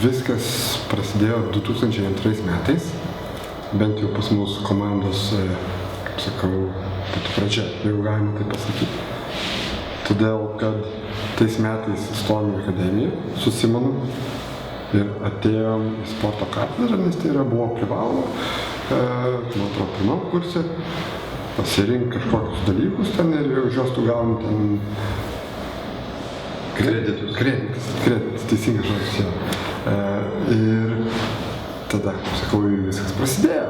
Viskas prasidėjo 2002 metais, bent jau pas mūsų komandos, kaip sakau, pati pradžia, jeigu galima tai pasakyti. Todėl, kad tais metais įstojom į akademiją su Simonu ir atėjom į sporto katedrą, nes tai buvo privaloma, man atrodo, pirmam kurse, pasirinkti kažkokius dalykus ten ir už juos tu gauni ten kreditus, teisingas žodis, jo. Ir tada, sakau, viskas prasidėjo.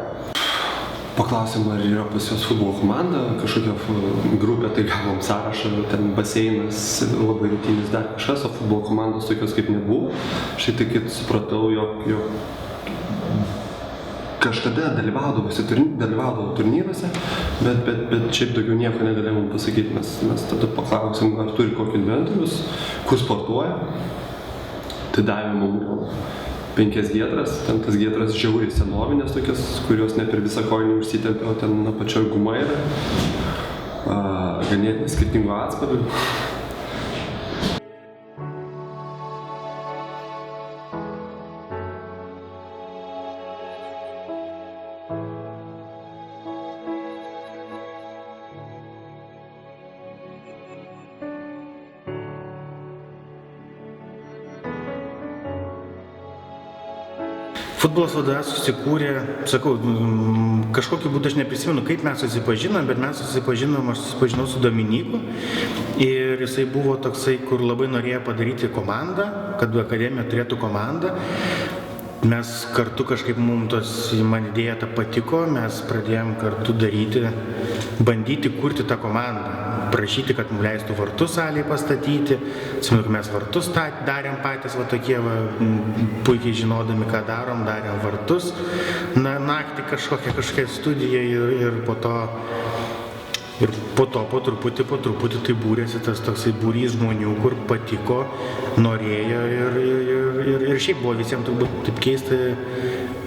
Paklausėm, ar yra pas juos futbolo komanda, kažkokia grupė, tai gavom sąrašą, ten baseinas, labai rungtynis dar kažkas, o futbolo komandos tokios kaip nebuvo. Šitai tik supratau, jog kažkada dalyvaudavo turnyruose, bet šiaip daugiau nieko negalėjom pasakyti. Mes tada paklausėm, ar turi kokį inventorius, kur sportuoja. Tai davė mum 5 giedras, ten tas giedras žiauriai senovinės tokias, kurios ne per visą kojinį užsitempė, o ten apačioj guma yra. Ganėtinai skirtingų atspalvių. Futbolas VDA susikūrė, sakau, kažkokiu būdu aš neprisimenu, kaip mes susipažinom, bet mes aš susipažinau su Dominyku ir jisai buvo toksai, kur labai norėjo padaryti komandą, kad akademija turėtų komandą. Mes kartu kažkaip man idėja ta patiko, mes pradėjom kartu bandyti kurti tą komandą. Prašyti, kad mums leistų vartus salėje pastatyti. Atsimenu, kad mes vartus darėm patys, tokie puikiai žinodami, ką darom, darėm vartus. Naktį kažkokia studija ir po truputį tai būrėsi tas toksai būrys žmonių, kur patiko, norėjo ir šiaip buvo visiems turbūt taip keista,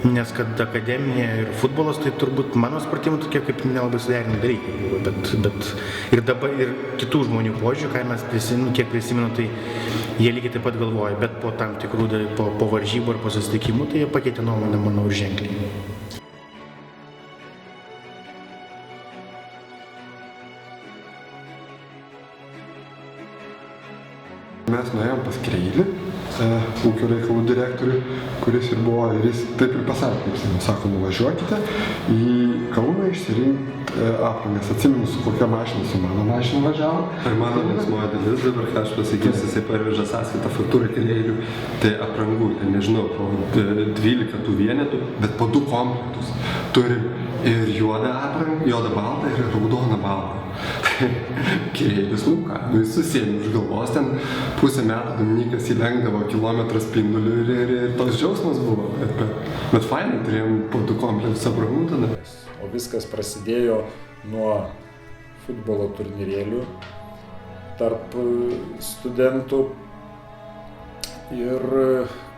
nes kad akademija ir futbolas tai turbūt mano supratimu tokie kaip nelabai suderinami dalykai buvo, bet ir dabar ir kitų žmonių požiūrių, ką mes kiek prisimenu, tai jie lygiai taip pat galvoja, bet po tam tikrų po varžybų ar po susitikimų, tai jie pakeitė nuomonę, manau, ženkliai. Mes nuėjom pas Kreilį, ūkio reikalų direktorių, kuris ir buvo, ir jis taip ir pasakė, kaip sako, nuvažiuokite į Kauną išsirinkti aprangas. Atsimenu, su kokia mašina, su mano mašina važiavo. Ar mano linksmoji dalis dabar, ką aš pasakysiu, jisai parveža sąskaitą faktūrą Kreilių, tai aprangų, nežinau, po 12 tų vienetų, bet po 2 komplektus. Turim ir juodą aprangą, juodą baltą ir raudoną baltą. Kreilis, jis susėmė už galvos, ten pusę metų Dominykas įlenkdavo kilometrą spindulių ir toks džiaugsmas buvo, bet fainai turėjom po 2 komplektus aprangų tada. O viskas prasidėjo nuo futbolo turnyrėlių tarp studentų ir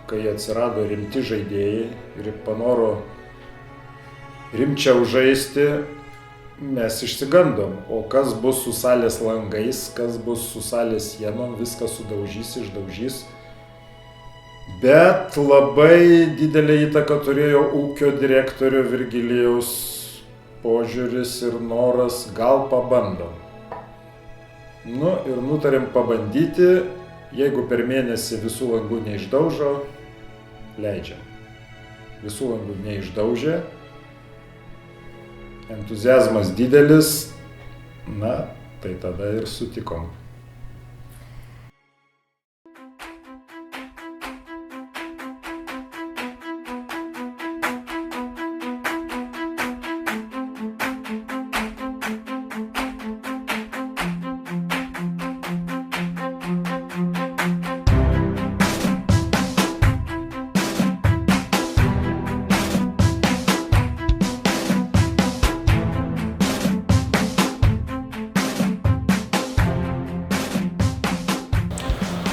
kai atsirado rimti žaidėjai ir panoro rimčiau žaisti, mes išsigandom, o kas bus su salės langais, kas bus su salės sienom, viską sudaužys, išdaužys. Bet labai didelę įtaką turėjo ūkio direktorio Virgilijaus požiūris ir noras, gal pabandom. Ir nutarėm pabandyti, jeigu per mėnesį visų langų neišdaužo, leidžiam. Visų langų neišdaužė. Entuziazmas didelis, tai tada ir sutikom.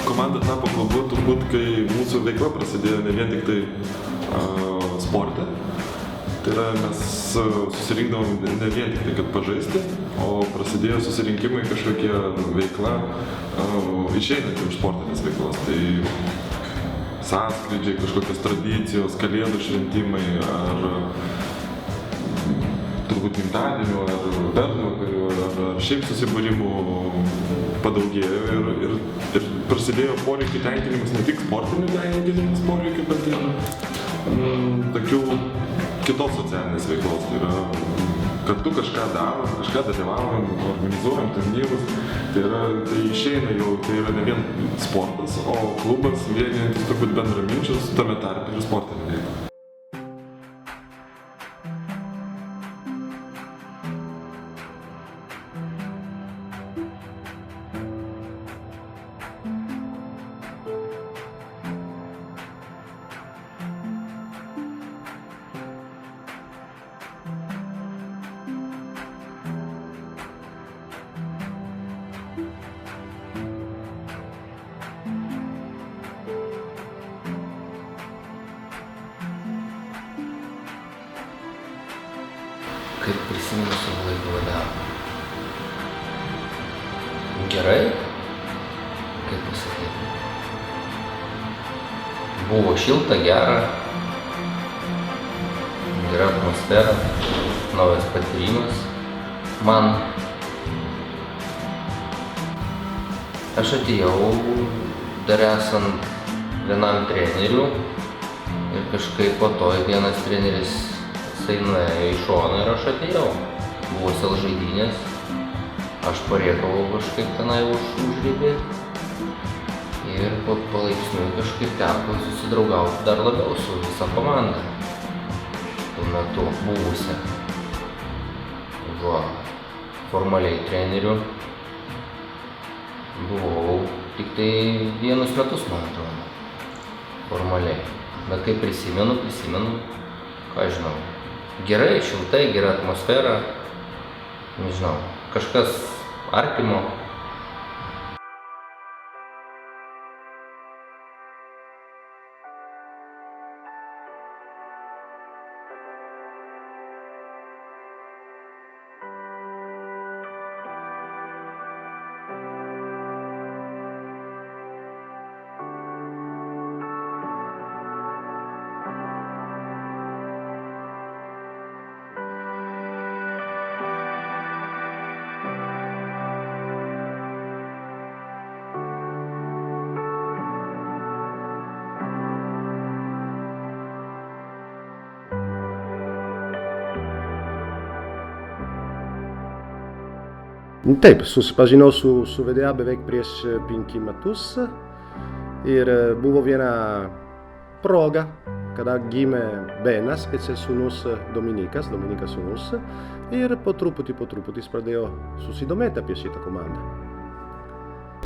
Komanda tapo klubu turbūt, kai mūsų veikla prasidėjo ne vien tik tai sporte. Tai yra, mes susirinkdavom ne vien tik tai, kad pažaisti, o prasidėjo susirinkimai kažkokie veikla išeinant iš sportinės veiklos. Tai sąskrydžiai, kažkokios tradicijos, kalėdų šventimai ar turbūt gimtadienių, ar bernvakarių, ar šiaip susibūrimų padaugėjo ir prasidėjo poreikių tenkinimas, ne tik sportinių tenkinimas poreikių, bet ir tokių kitos socialinės veiklos. Tai yra, kartu kažką darom, kažką dalyvaujam, organizuojam turnyrus, tai išeina jau, tai yra ne vien sportas, o klubas vienijantis turbūt bendraminčius, tame tarpe ir sportinė veikla. Kaip prisimenu savo laikų vadovą. Gerai, kaip pasakyti. Buvo šilta, gera atmosfera, naujas patyrimas man. Aš atėjau dar esant vienam treneriu ir kažkaip po to vienas treneris jisai nuėjo į šoną ir aš atėjau. Buvo žaidynės, aš parėkavau kažkaip tenai užribį ir palaipsniui kažkaip teko susidraugauti dar labiau su visa komanda. Tuo metu buvusia. Formaliai treneriu buvau tik tai 1 metus, man atrodo. Formaliai. Bet kai prisimenu, ką žinau. Gerai, šiltai, gera atmosfera, nežinau, kažkas artimo. Taip, susipažinau su VDA beveik prieš 5 metus ir buvo viena proga, kada gimė Benas, Pecel sūnus Dominikas sūnus, ir po truputį jis pradėjo susidomėti apie šitą komandą.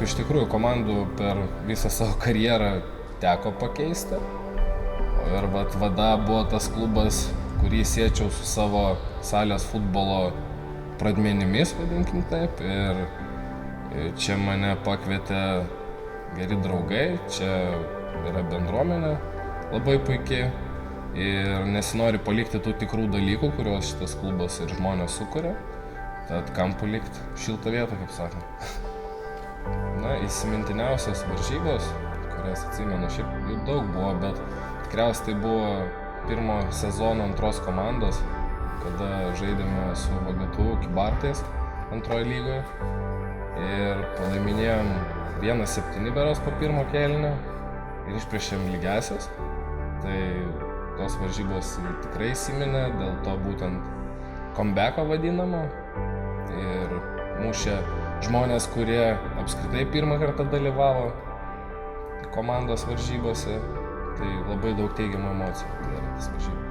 Iš tikrųjų, komandų per visą savo karjerą teko pakeisti. Ir VDA buvo tas klubas, kurį siečiau su savo salės futbolo pradmenimis, vadinkim taip, ir čia mane pakvietė geri draugai, čia yra bendruomenė labai puikiai ir nesinori palikti tų tikrų dalykų, kuriuos šitas klubas ir žmonės sukuria, tad kam palikti šiltą vietą, kaip sakant. Na, įsimintiniausios varžybos, kurias atsimenu, šiaip jų daug buvo, bet tikriausiai tai buvo pirmo sezono 2 komandos, kada žaidėme su VGTU Kybartais antroje lygoje ir palaiminėjom 1-7 beros po pirmo kėlinio ir išpriešėm lygiąsias. Tai tos varžybos tikrai įsiminė, dėl to būtent comebacko vadinamo ir mušė žmonės, kurie apskritai pirmą kartą dalyvavo komandos varžybose, tai labai daug teigiamų emocijų yra tas varžybos.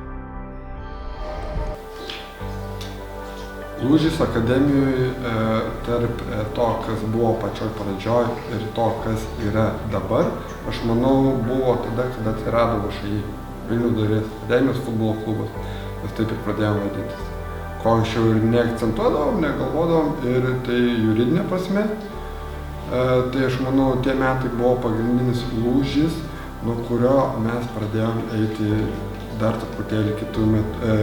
Lūžis akademijoje tarp to, kas buvo pačioj pradžioj ir to, kas yra dabar, aš manau, buvo tada, kada atsirado VŠI, Vilniaus dailės akademijos futbolo klubas. Mes taip ir pradėjome vadintis. Ko anksčiau ir neakcentuodavom, negalvodavom, ir tai juridinė prasme. Tai aš manau, tie metai buvo pagrindinis lūžis, nuo kurio mes pradėjom eiti dar truputėlį kitų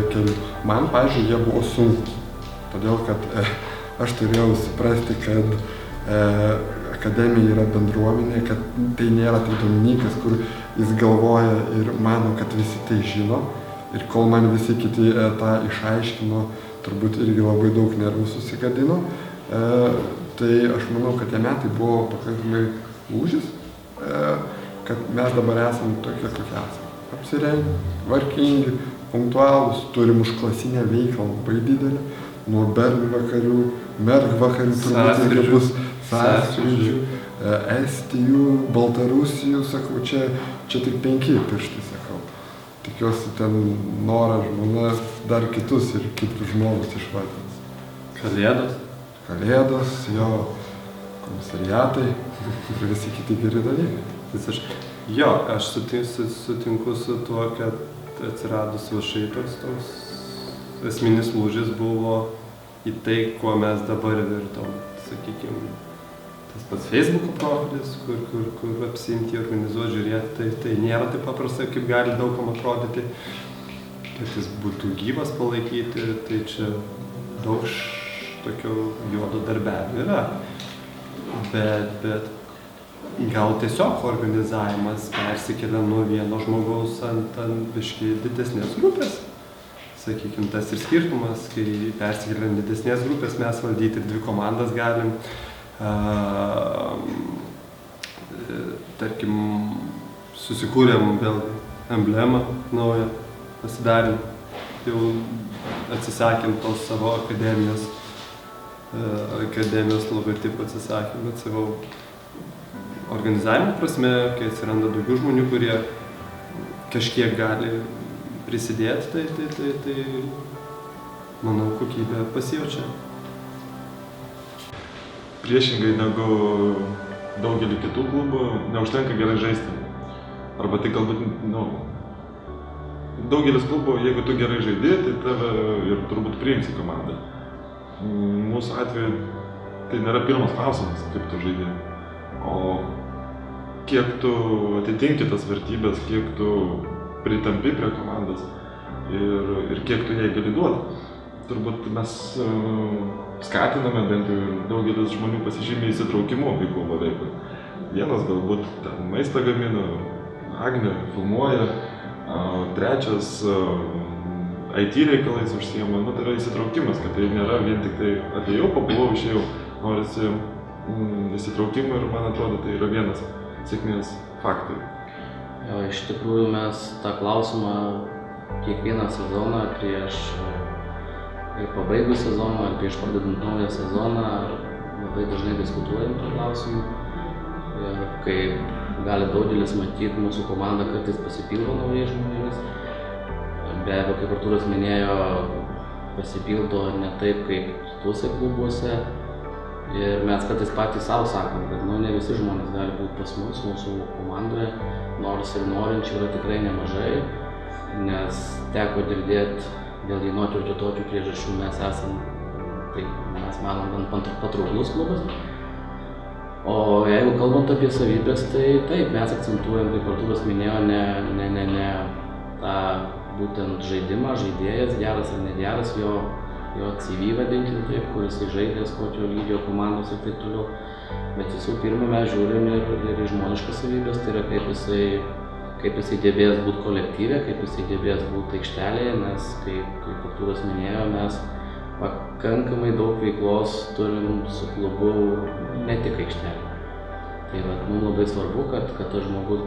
kelių. Man, pavyzdžiui, jie buvo sunkus. Todėl, kad aš turėjau suprasti, kad akademija yra bendruomenė, kad tai nėra tik Dominikas, kur jis galvoja ir mano, kad visi tai žino. Ir kol man visi kiti tą išaiškino, turbūt irgi labai daug nervų susigadino. Tai aš manau, kad tie metai buvo pakankamai lūžis, kad mes dabar esame tokie, kokie esame. Apsirengę, tvarkingi, punktualūs, turim užklasinę veiklą labai didelę, nuo Bernių vakarių, Merg vakarių, turbūt bus sąskrydžių, Estijų, Baltarusijų, sakau, čia tik 5 pirštai, sakau. Tikiuosi ten Nora, žmona, dar kitus ir kitus žmogus išvadins. Kalėdos. Kalėdos, jo komisariatai ir visi kiti geri dalykai. Jo, aš sutinku su tuo, kad atsiradus VŠI toks esminis lūžis buvo į tai, kuo mes dabar virtom. Sakykime, tas pats Facebook'o profilis, kur apsiimti, organizuoti, žiūrėti, tai nėra taip paprastai, kaip gali daugam atrodyti. Kad jis būtų gyvas palaikyti, tai čia daug tokio juodo darbelio yra. Bet gal tiesiog organizavimas persikelia nuo vieno žmogaus ant biškį didesnės grupės. Sakykime, tas ir skirtumas, kai persikelia ant didesnės grupės, mes valdyti ir 2 komandas galim. Tarkim, susikūrėm vėl emblemą naują, pasidarėm, jau atsisakėm tos savo akademijos logotipų atsisakėm, bet savo organizavimo prasme, kai atsiranda daugiau žmonių, kurie kažkiek gali prisidėti, tai manau, kokybė pasijaučia. Priešingai negu daugelį kitų klubų, neužtenka gerai žaisti. Arba tai galbūt, daugelis klubų, jeigu tu gerai žaidži, tai tave ir turbūt priims į komandą. Mūsų atveju tai nėra pirmas klausimas, kaip tu žaidži, o kiek tu atitinki tas vertybės, kiek tu pritampi prie komandos ir kiek tu jai gali duoti. Turbūt mes skatiname, bent jau daugelis žmonių pasižymė įsitraukimu į klubo veiklą. Vienas galbūt ten maistą gamina, Agnė filmuoja, trečias IT reikalais užsiima, tai yra įsitraukimas, kad tai nėra vien tik tai atėjau, pabuvau, išėjau, norisi įsitraukimą ir man atrodo tai yra vienas sėkmės faktorių. Jo, iš tikrųjų mes tą klausimą kiekvieną sezoną prieš pabaigus sezoną ar prieš pradedant naują sezoną labai dažnai diskutuojam tą klausimą. Ir kaip gali daugelis matyti, mūsų komanda kartais pasipildo naujais žmonėmis. Be abejo, kaip Artūras minėjo, pasipildo ne taip kaip kitose klubuose. Ir mes kartais patys savo sakom, kad ne visi žmonės gali būti pas mus, mūsų komandoje, nors ir norinčių yra tikrai nemažai, nes teko girdėti dėl vienokių ir kitokių priežasčių mes esam, tai mes manom, gan patrauklus klubas. O jeigu kalbant apie savybės, tai taip, mes akcentuojam, kaip Artūras minėjo, ne tą būtent žaidimą, žaidėjas, geras ar negeras, jo CV vadinkim taip, kur jisai žaidės, kokio lygio komandos ir taip toliau. Bet visų pirma, mes žiūrim ir į žmoniškas savybės, tai yra kaip jisai gebės būti kolektyve, kaip jisai gebės būti aikštelėje, nes kaip Artūras minėjo, mes pakankamai daug veiklos turim su klubu ne tik aikštelė. Tai mums labai svarbu, kad tas žmogus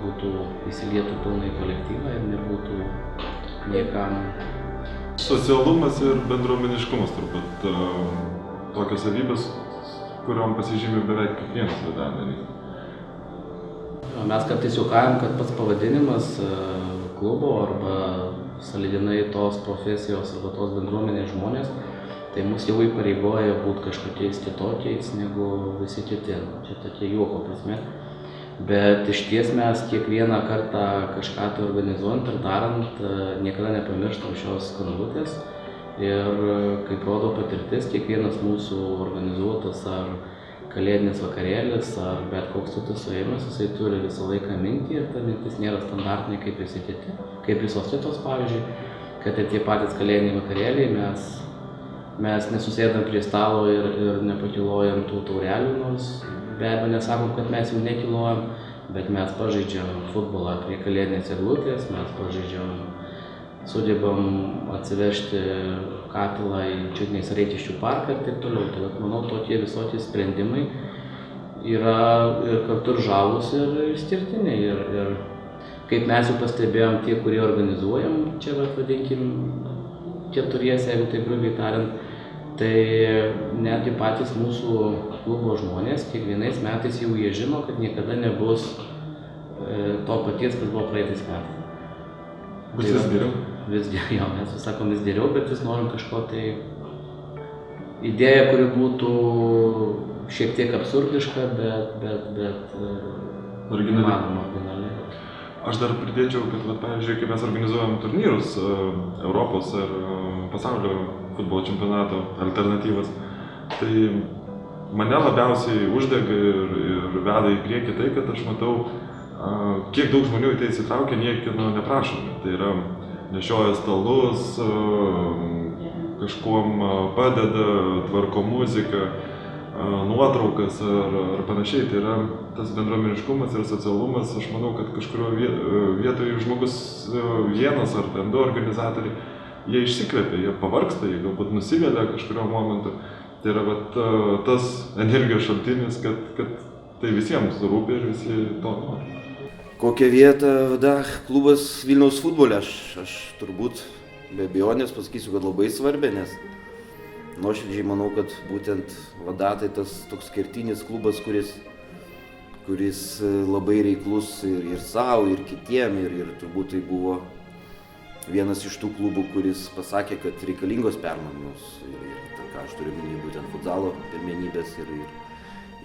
įsilietų pilnai kolektyvą ir nebūtų niekam. Socialumas ir bendruomeniškumas turbūt tokios savybės, kuriom pasižymi beveik kiekvienas vedarinys. Mes kartais juokaujam, kad pats pavadinimas klubo arba sąlyginai tos profesijos arba tos bendruomenės žmonės, tai mus jau įpareigoja būti kažkokiais kitokiais negu visi kiti. Čia tokie juoko prasme. Bet iš ties mes kiekvieną kartą kažką tai organizuojant ir darant, niekada nepamirštam šios skanduotės. Ir kaip rodo patirtis, kiekvienas mūsų organizuotas ar kalėdinis vakarėlis ar bet koks kitas suėjimas, jisai turi visą laiką mintį ir ta mintis nėra standartinė kaip visi kiti. Kaip visos kitos, pavyzdžiui, kad ir tie patys kalėdiniai vakarėliai, mes nesusėdam prie stalo ir nepakilojam tų taurelių, nors be abejo nesakom, kad mes jau nekilojam, bet mes pažaidžiam futbolą prie kalėdinės eglutės, mes sugebam atsivežti katilą į Čiutnės Raitiščių parką ir taip toliau. Tai manau, tokie visokie sprendimai yra ir kartu ir žavūs ir išskirtiniai. Ir kaip mes jau pastebėjom, tie, kurie organizuojam, čia vadinkim, keturiese, jeigu taip grubiai tariant, tai netgi patys mūsų klubo žmonės kiekvienais metais jau jie žino, kad niekada nebus to paties, kas buvo praeitais metais. Bus vis geriau? Vis geriau, mes vis sakom vis geriau, bet vis norim kažko tai idėją, kuri būtų šiek tiek absurdiška, bet originaliai. Aš dar pridėčiau, kad, pavyzdžiui, kai mes organizuojam turnyrus Europos ir pasaulio futbolo čempionato alternatyvas, tai mane labiausiai uždega ir veda į priekį tai, kad aš matau, kiek daug žmonių į tai įsitraukia, niekieno neprašomi. Tai yra nešioja stalus, kažkuom padeda, tvarko muziką, nuotraukas ar panašiai. Tai yra tas bendruomeniškumas ir socialumas. Aš manau, kad kažkurio vietoje žmogus vienas ar ten du organizatoriai, jie išsikvepia, jie pavargsta, jie galbūt nusivelia kažkurio momentu. Tai yra tas energijos šaltinis, kad tai visiems rūpi ir visi to nori. Kokią vietą VDA klubas Vilniaus futbole? Aš turbūt be abejonės pasakysiu, kad labai svarbi, nes nuoširdžiai manau, kad būtent VDA tai tas toks kertinis klubas, kuris labai reiklus ir savo, ir kitiem, ir turbūt tai buvo vienas iš tų klubų, kuris pasakė, kad reikalingos permainos, ir ką aš turiu minėti, būtent futsalo pirmenybės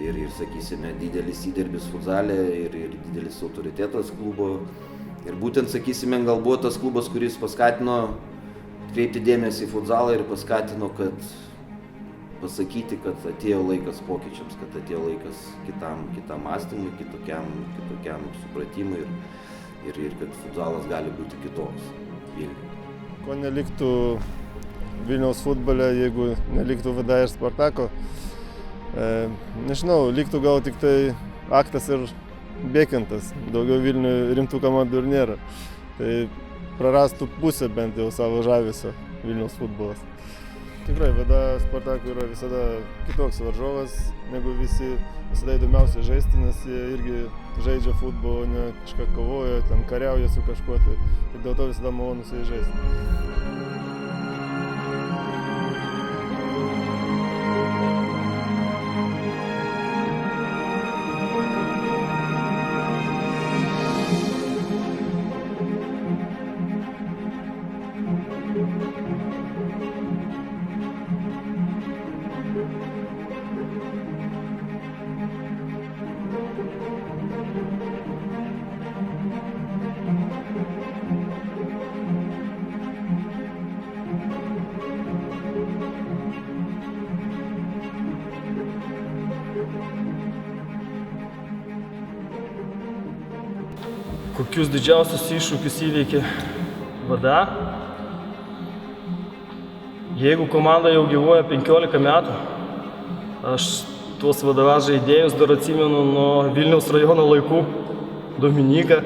ir sakysime, didelis įdirbis futsale ir didelis autoritetas klubo. Ir būtent, sakysime, gal buvo tas klubas, kuris paskatino kreipti dėmesį į futsalą ir paskatino, kad pasakyti, kad atėjo laikas pokyčiams, kad atėjo laikas kitam mąstymui, kitokiam supratimui ir kad futsalas gali būti kitoks. Ko neliktų Vilniaus futbole, jeigu neliktų VDA ir Spartako? Nežinau, liktų gal tik tai Aktas ir Bėkintas. Daugiau Vilniuje rimtų komandų ir nėra. Tai prarastų pusę bent jau savo žavesio Vilniaus futbolas. Tikrai VDA Spartakui yra visada kitoks varžovas negu visi. Visada įdomiausia žaisti, nes jie irgi žaidžia futbolą, ne kažką kovoja, ten kariauja su kažkuo. Tai dėl to visada malonu su jais žaisti. Kokius didžiausius iššūkius įveikė VDA? Jeigu komanda jau gyvuoja 15 metų, aš tuos VDA žaidėjus dar atsimenu nuo Vilniaus rajono laikų. Dominiką,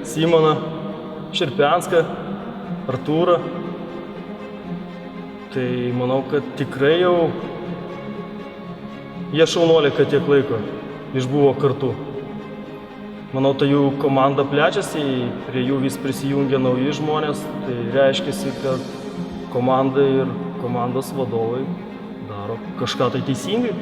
Simoną, Širpianską, Artūrą. Tai manau, kad tikrai jau jie šaunuoliai, kad tiek laiko išbuvo kartu. Manau, tai jų komanda plečiasi, prie jų vis prisijungia nauji žmonės, tai reiškia, kad komanda ir komandos vadovai daro kažką tai teisingai.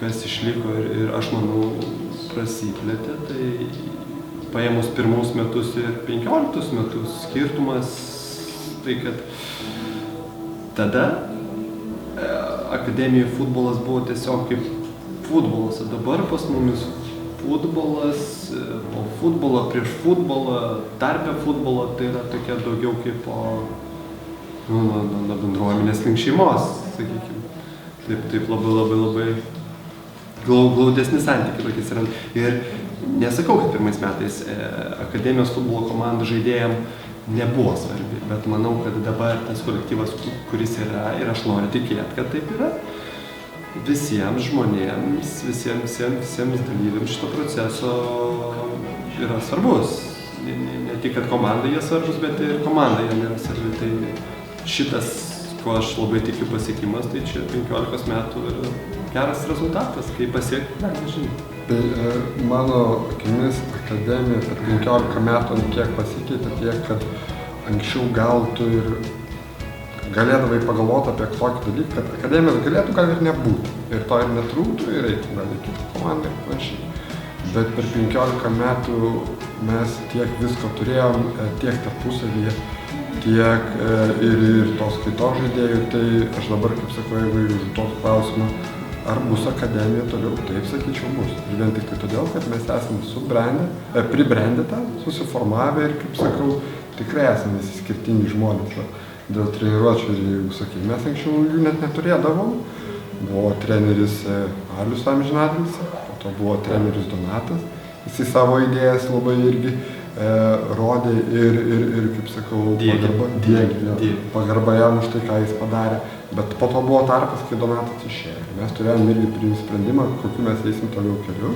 kas išliko ir aš manau prasiplėtė, tai paėmus pirmus metus ir 15 metus skirtumas, tai kad tada akademijoje futbolas buvo tiesiog kaip futbolas, o dabar pas mumis futbolas, po futbolo, prieš futbolą, tarpe futbolo, tai yra tokia daugiau kaip po bendruomenės link šeimos, sakykime. Taip labai glaudesni santykiai tokiais yra. Ir nesakau, kad pirmais metais akademijos futbolo komandų žaidėjam nebuvo svarbi, bet manau, kad dabar tas kolektyvas, kuris yra, ir aš noriu tikėti, kad taip yra, visiems žmonėms, visiems dalyviams šito proceso yra svarbus. Ne tik, kad komandai jie svarbus, bet ir komanda jiem yra svarbi. Tai šitas, ko aš labai tikiu pasiekimas, tai čia 15 metų yra geras rezultatas, kai pasiekti, nežinau. Tai mano akimis akademija per 15 metų kiek pasikeitė, tiek, kad anksčiau gal tu ir galėdavai pagalvoti apie tokį dalyką, kad akademijos galėtų gal ir nebūti. Ir to ir netrūktų, ir eitų gal į kitą komandą ir panašiai. Bet per 15 metų mes tiek visko turėjom, tiek tarpusavyje, tiek ir tos kaitos žaidėjų. Tai aš dabar, kaip sakau, jeigu užduotų klausimą, ar bus akademija toliau, taip sakyčiau bus. Ir vien tik tai todėl, kad mes esame pribrendę tą, susiformavę ir, kaip sakau, tikrai esame visi skirtingi žmonės. Dėl treniruočių, jeigu sakai, mes anksčiau jų net neturėdavom. Buvo treneris Alius amžinatilis, po to buvo treneris Donatas. Jisai savo idėjas labai irgi rodė ir kaip sakau, pagarba jam už tai, ką jis padarė. Bet po to buvo tarpas, kai Donatas išėjo. Mes turėjom irgi priimti sprendimą, kokiu mes eisim toliau keliu.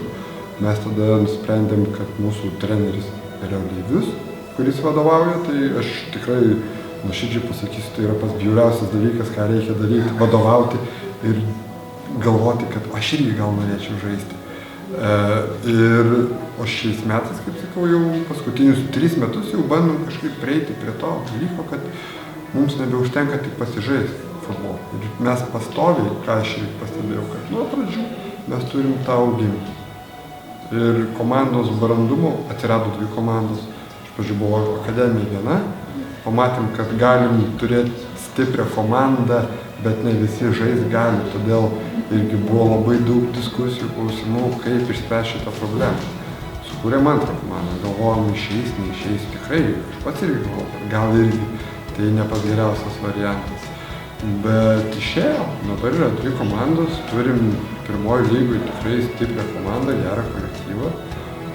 Mes tada nusprendėm, kad mūsų treneris yra Leivius, kuris vadovauja, tai aš tikrai nuoširdžiai pasakysiu, tai yra pats bjauriausias dalykas, ką reikia daryti, vadovauti ir galvoti, kad aš irgi gal norėčiau žaisti. O šiais metais, kaip sakau, jau paskutinius 3 metus jau bandom kažkaip prieiti prie to dalyko, kad mums nebeužtenka tik pasižaisti futbolą. Ir mes pastoviai, ką aš irgi pastebėjau, kad nuo pradžių mes turim tą augimą. Ir komandos brandumo atsirado 2 komandos. Iš pradžių buvo akademija viena. Pamatėm, kad galim turėti stiprią komandą, bet ne visi žais gali. Todėl irgi buvo labai daug diskusijų, klausimų, kaip išspręsti šitą problemą. Sukūrėm antrą komandą, galvojom išeis, neišeis. Tikrai, aš pats irgi galvojau, gal irgi tai ne pats geriausias variantas. Bet išėjo, dabar yra 2 komandos, turim pirmoji lygoj tikrai stiprią komandą, gerą kolektyvą.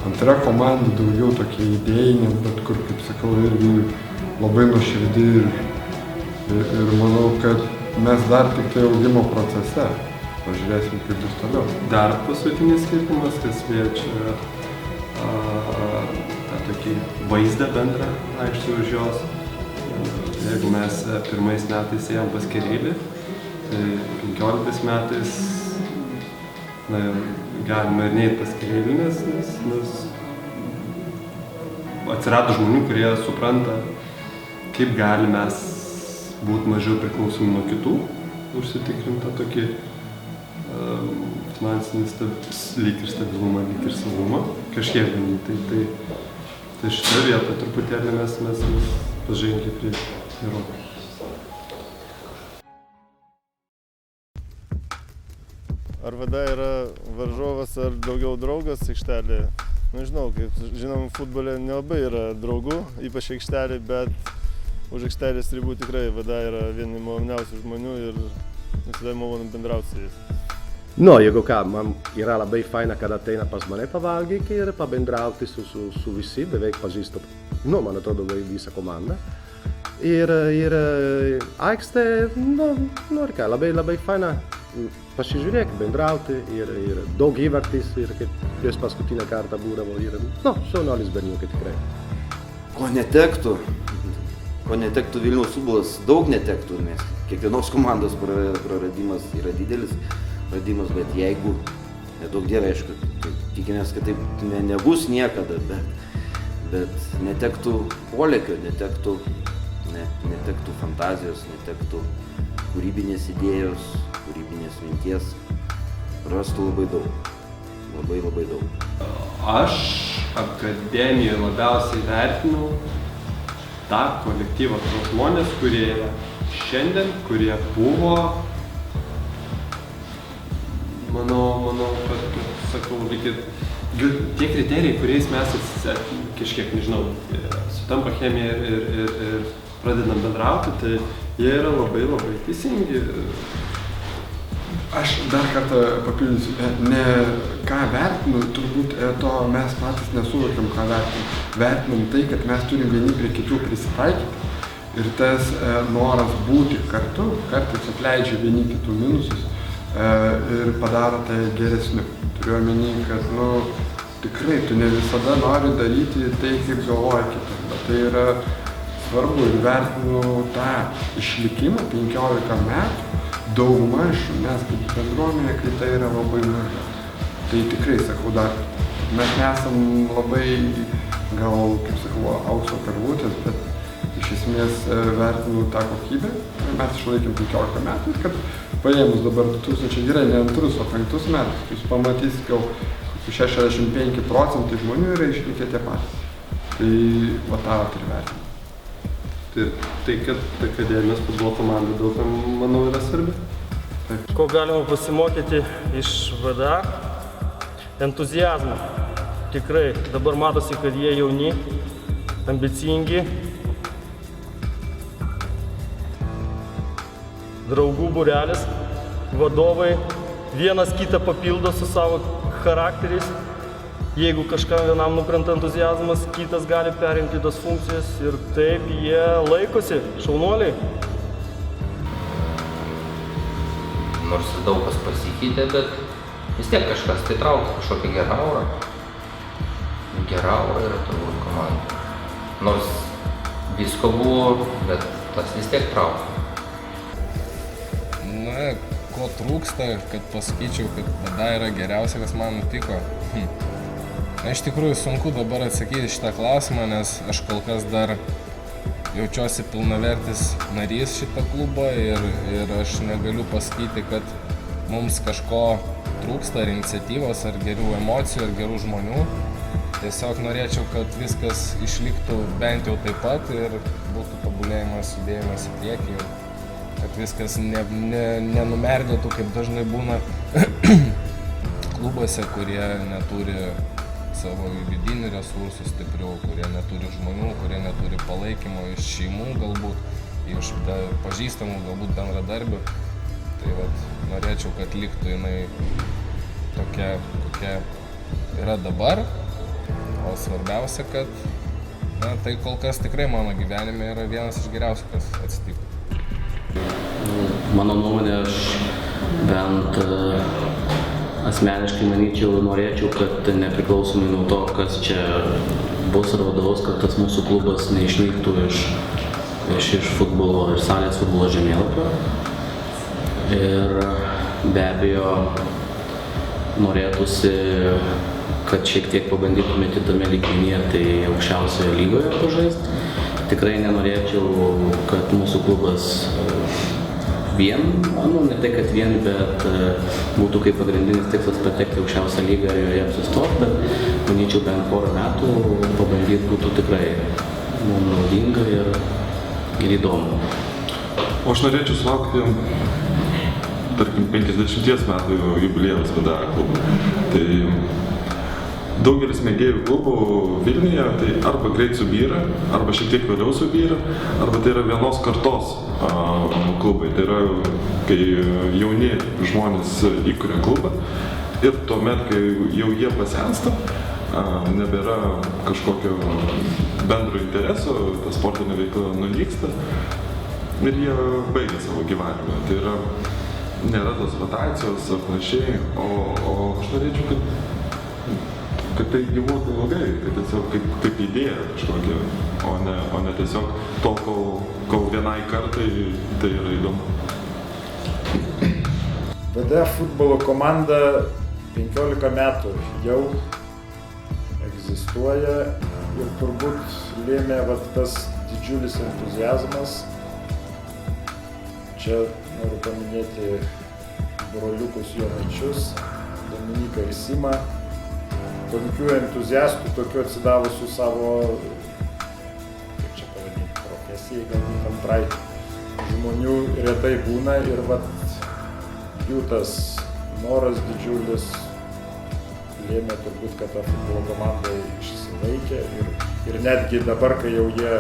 Antra komanda daugiau tokia idėjinė, bet kur, kaip sakau, irgi labai nuoširdi ir manau, kad mes dar tik tai augimo procese. Pažiūrėsim, kaip bus toliau. Dar paskutinis skirtumas, kas liečia tą tokį vaizdą bendrą aikštėje už jos. Jeigu mes pirmais metais ėjom pas Kereilį, tai 15 metais galima ir neiti pas Kereilį, nes atsirado žmonių, kurie supranta, kaip gali mes būti mažiau priklausomi nuo kitų, užsitikrinti tokį finansinį lyg ir stabilumą, lyg ir saugumą, kažkiek bandyti. Tai šitą vietą truputėlį mes pažengė prie gerokai. Ar Vada yra varžovas ar daugiau draugas aikštelėje? Nežinau, kaip žinom, futbole nelabai yra draugų, ypač aikštelėje, bet už aikštelės ribų tikrai Vada yra vieni maloniausių žmonių ir visada malonu bendrauti su jais. No, jeigu ką, man yra labai faina, kad ateina pas mane pavalgyti ir pabendrauti su visi, beveik pažįstu, man atrodo, visą komandą. Ir aikštė, ir ką, labai faina pasižiūrėti, bendrauti ir daug įvartis ir kaip prieš paskutinę kartą būdavo ir, šaunuolis berniukai tikrai. Ko netektų Vilniaus futbolas, daug netektų, nes kiekvienos komandos praradimas yra didelis. Bet jeigu, nedaug dievė, aišku, tikimės, kad taip nebus niekada, bet netektų polėkio, netektų fantazijos, netektų kūrybinės idėjos, kūrybinės minties, rastų labai daug. Labai daug. Aš akademijoje labiausiai vertinau tą kolektyvą, tos žmonės, kurie yra šiandien, kurie buvo. Manau, kad sakau, reikia tie kriterijai, kuriais mes kažkiek, nežinau, sutampa chemija ir pradedam bendrauti, tai jie yra labai teisingi. Aš dar kartą papildysiu, ne ką vertinu, turbūt to mes patys nesuvokiam, ką vertinam. Vertinam tai, kad mes turim vieni prie kitų prisitaikyti ir tas noras būti kartu kartais atleidžia vieni kitų minusus ir padaro tai geresniu. Turiu omeny, kad tikrai tu ne visada nori daryti tai, kaip galvoja kitas, bet tai yra svarbu ir vertinu tą išlikimą 15 metų. Daugmaž mes kaip bendruomenė, kai tai yra labai maža. Tai tikrai sakau dar, mes nesam labai, gal, kaip sakau, aukso karvutės, bet iš esmės vertinu tą kokybę. Mes išlaikėm 15 metų ir kad paėmus dabar 2000, gerai, ne antrus, o 5 metus, jūs pamatysit, gal 65% žmonių yra išlikę tie patys. Tai va tą turi vertinti. Tai kad akademijos futbolo komanda daug, manau, yra svarbi. Ko galima pasimokyti iš VDA? Entuziazmą. Tikrai, dabar matosi, kad jie jauni, ambicingi. Draugų būrelis, vadovai vienas kitą papildo su savo charakteriais. Jeigu kažkam vienam nukrenta entuziazmas, kitas gali perimti tas funkcijas ir taip jie laikosi, šaunuoliai. Nors daug kas pasikeitė, bet vis tiek kažkas tai traukia, kažkokia gera aura. Gera aura yra turbūt komanda. Nors visko buvo, bet tas vis tiek traukia. Na, ko trūksta, kad pasakyčiau, kad VDA yra geriausia, kas man nutiko. Iš tikrųjų sunku dabar atsakyti šitą klausimą, nes aš kol kas dar jaučiuosi pilnavertis narys šito klubo ir aš negaliu pasakyti, kad mums kažko trūksta, ar iniciatyvos, ar gerų emocijų, ar gerų žmonių. Tiesiog norėčiau, kad viskas išliktų bent jau taip pat ir būtų tobulėjimas, judėjimas į priekį, kad viskas nenumerdėtų, kaip dažnai būna klubuose, kurie neturi savo vidinių resursų stiprių, kurie neturi žmonių, kurie neturi palaikymo iš šeimų galbūt, iš pažįstamų, galbūt bendradarbių. Tai norėčiau, kad liktų jinai tokia, kokia yra dabar, o svarbiausia, kad tai kol kas tikrai mano gyvenime yra vienas iš geriausių, kas atsitiko. Mano nuomonė, aš bent asmeniškai manyčiau, norėčiau, kad nepriklausomai nuo to, kas čia bus ar vadovaus, kad tas mūsų klubas neišnyktų iš futbolo ir salės futbolo žemėlapio. Ir be abejo, norėtųsi, kad šiek tiek pabandytumėte tame lygmenyje, tai aukščiausioje lygoje pažaisti. Tikrai nenorėčiau, kad mūsų klubas ne tai, kad vien, bet būtų kaip pagrindinis tikslas patekti aukščiausią lygą ir joje apsistoti, bet manyčiau bent porą metų pabandyti būtų tikrai mums naudinga ir įdomu. O aš norėčiau sulaukti, tarkim, 50 metų jubiliejaus VDA klubų. Tai daugelis mėgėjų klubų Vilniuje tai arba greit subyra, arba šiek tiek vėliau subyra, arba tai yra vienos kartos klubai. Tai yra, kai jauni žmonės įkuria klubą ir tuomet, kai jau jie pasensta, nebėra kažkokio bendro intereso, ta sportinė veikla nunyksta ir jie baigia savo gyvenimą. Tai yra, nėra tos rotacijos ar panašiai, o aš norėčiau, kad tai gyvuotų ilgai, tai tiesiog kaip idėja kažkokia, o ne tiesiog tol, kol vienai kartai tai yra įdomu. VDA futbolo komanda 15 metų jau egzistuoja ir turbūt lėmė tas didžiulis entuziazmas. Čia noriu paminėti broliukus Jonaičius, Dominiką ir Simą, tokių entuziastų, tokių atsidavusių savo, kaip čia pavadinti, profesijai, galbūt antrai žmonių retai būna ir vat jų tas noras didžiulis lėmė turbūt, kad ta futbolo komanda išsilaikė ir netgi dabar, kai jau jie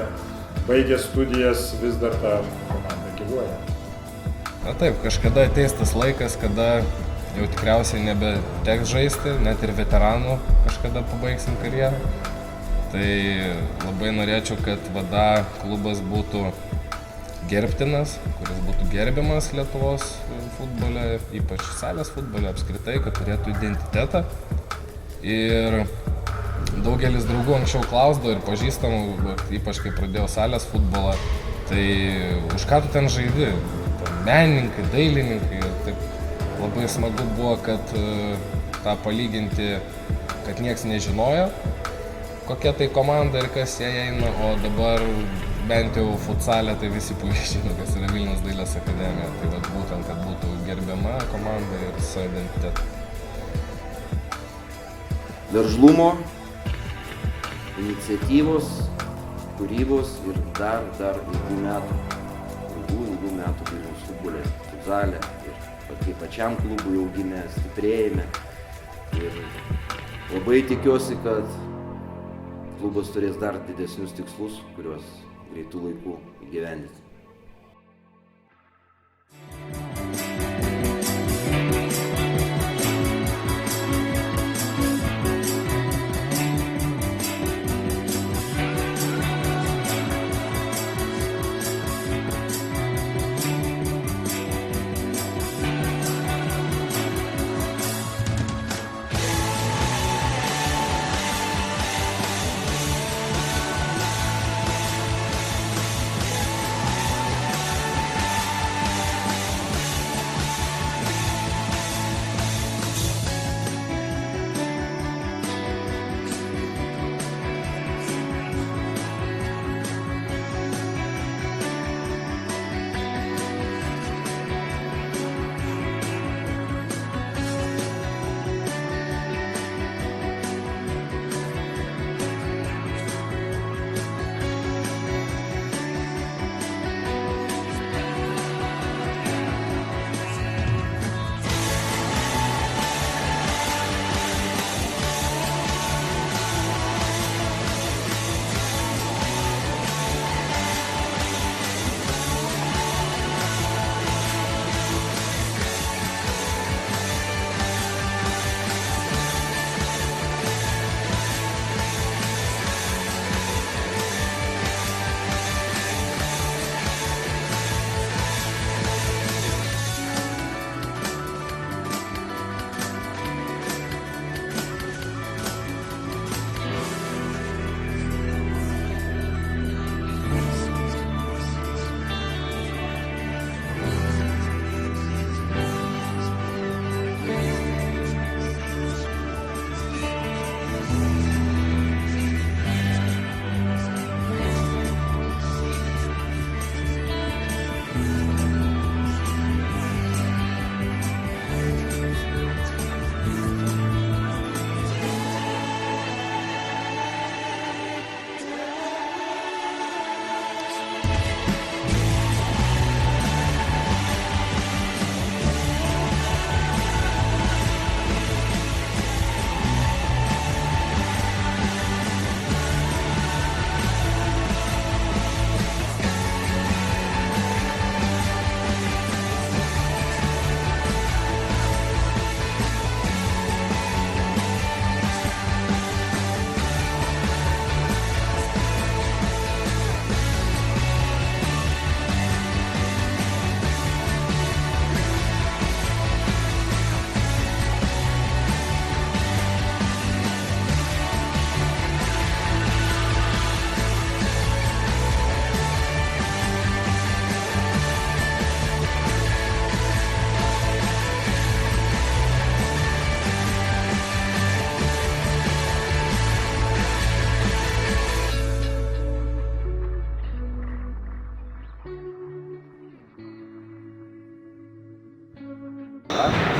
baigė studijas, vis dar ta komanda gyvuoja. Na taip, kažkada ateis tas laikas, kada jau tikriausiai nebeteks žaisti, net ir veteranų kažkada pabaigsim karjerą. Tai labai norėčiau, kad VADA klubas būtų gerbtinas, kuris būtų gerbiamas Lietuvos futbole, ypač salės futbole apskritai, kad turėtų identitetą. Ir daugelis draugų anksčiau klausdavo ir pažįstamų, ypač kai pradėjau salės futbolą, tai už ką tu ten žaidi? Menininkai, dailininkai. Taip labai smagu buvo, kad tą palyginti, kad nieks nežinojo, kokia tai komanda ir kas jie eina, o dabar bent jau futsalė, tai visi puikiai žino, kas yra Vilniaus dailės akademija. Tai vat būtent, kad būtų gerbiama komanda ir su identitetu. Veržlumo, iniciatyvos, kūrybos ir dar ilgų metų Vilniaus futbole, futzale ir kaip pačiam klubui augime, stiprėjime. Ir labai tikiuosi, kad klubas turės dar didesnius tikslus, kuriuos greitų laikų įgyvendinti.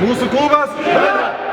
Mūsų klubas? Bendra!